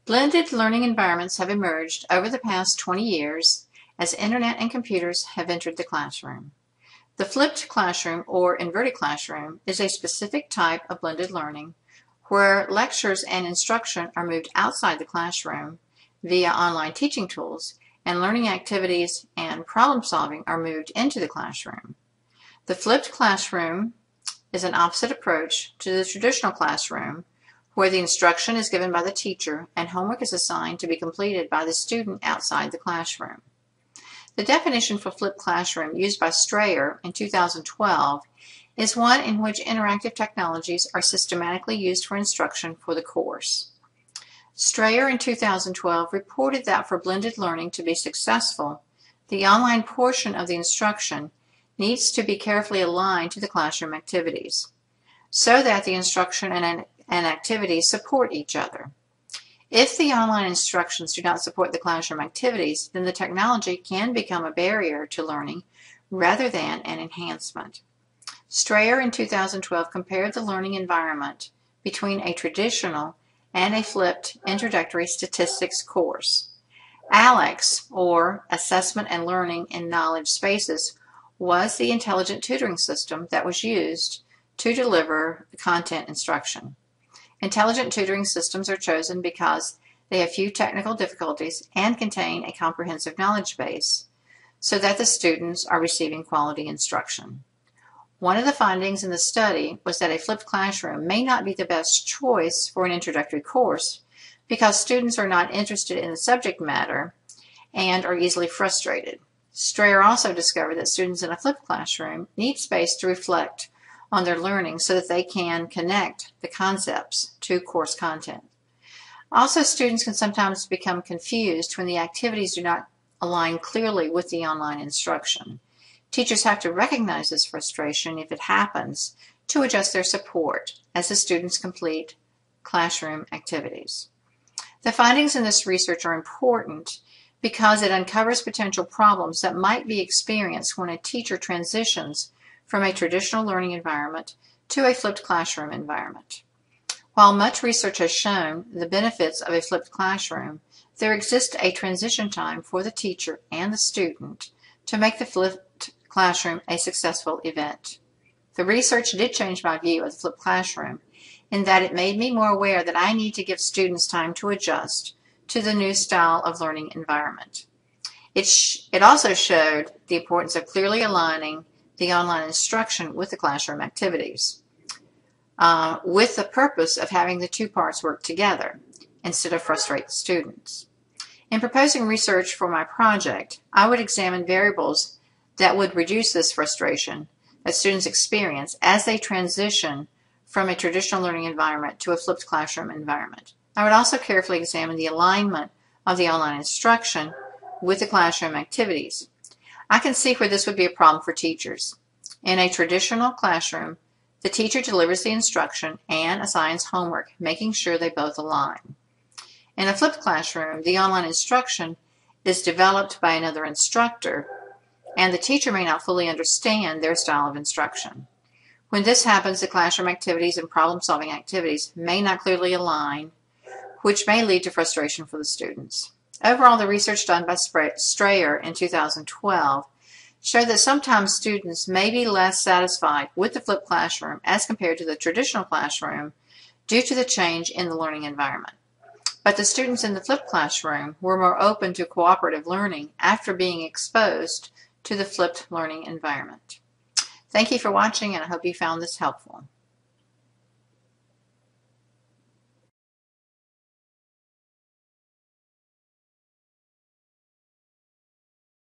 Blended learning environments have emerged over the past 20 years as internet and computers have entered the classroom. The flipped classroom or inverted classroom is a specific type of blended learning where lectures and instruction are moved outside the classroom via online teaching tools and learning activities and problem solving are moved into the classroom. The flipped classroom is an opposite approach to the traditional classroom where the instruction is given by the teacher and homework is assigned to be completed by the student outside the classroom. The definition for flipped classroom used by Strayer in 2012 is one in which interactive technologies are systematically used for instruction for the course. Strayer in 2012 reported that for blended learning to be successful, the online portion of the instruction needs to be carefully aligned to the classroom activities so that the instruction and activities support each other. If the online instructions do not support the classroom activities, then the technology can become a barrier to learning rather than an enhancement. Strayer in 2012 compared the learning environment between a traditional and a flipped introductory statistics course. ALEX, or Assessment and Learning in Knowledge Spaces, was the intelligent tutoring system that was used to deliver the content instruction. Intelligent tutoring systems are chosen because they have few technical difficulties and contain a comprehensive knowledge base so that the students are receiving quality instruction. One of the findings in the study was that a flipped classroom may not be the best choice for an introductory course because students are not interested in the subject matter and are easily frustrated. Strayer also discovered that students in a flipped classroom need space to reflect on their learning so that they can connect the concepts to course content. Also, students can sometimes become confused when the activities do not align clearly with the online instruction. Teachers have to recognize this frustration if it happens to adjust their support as the students complete classroom activities. The findings in this research are important because it uncovers potential problems that might be experienced when a teacher transitions from a traditional learning environment to a flipped classroom environment. While much research has shown the benefits of a flipped classroom, there exists a transition time for the teacher and the student to make the flipped classroom a successful event. The research did change my view of the flipped classroom in that it made me more aware that I need to give students time to adjust to the new style of learning environment. It also showed the importance of clearly aligning the online instruction with the classroom activities, with the purpose of having the two parts work together instead of frustrate the students. In proposing research for my project, I would examine variables that would reduce this frustration that students experience as they transition from a traditional learning environment to a flipped classroom environment. I would also carefully examine the alignment of the online instruction with the classroom activities. I can see where this would be a problem for teachers. In a traditional classroom, the teacher delivers the instruction and assigns homework, making sure they both align. In a flipped classroom, the online instruction is developed by another instructor, and the teacher may not fully understand their style of instruction. When this happens, the classroom activities and problem-solving activities may not clearly align, which may lead to frustration for the students. Overall, the research done by Strayer in 2012 showed that sometimes students may be less satisfied with the flipped classroom as compared to the traditional classroom due to the change in the learning environment. But the students in the flipped classroom were more open to cooperative learning after being exposed to the flipped learning environment. Thank you for watching, and I hope you found this helpful.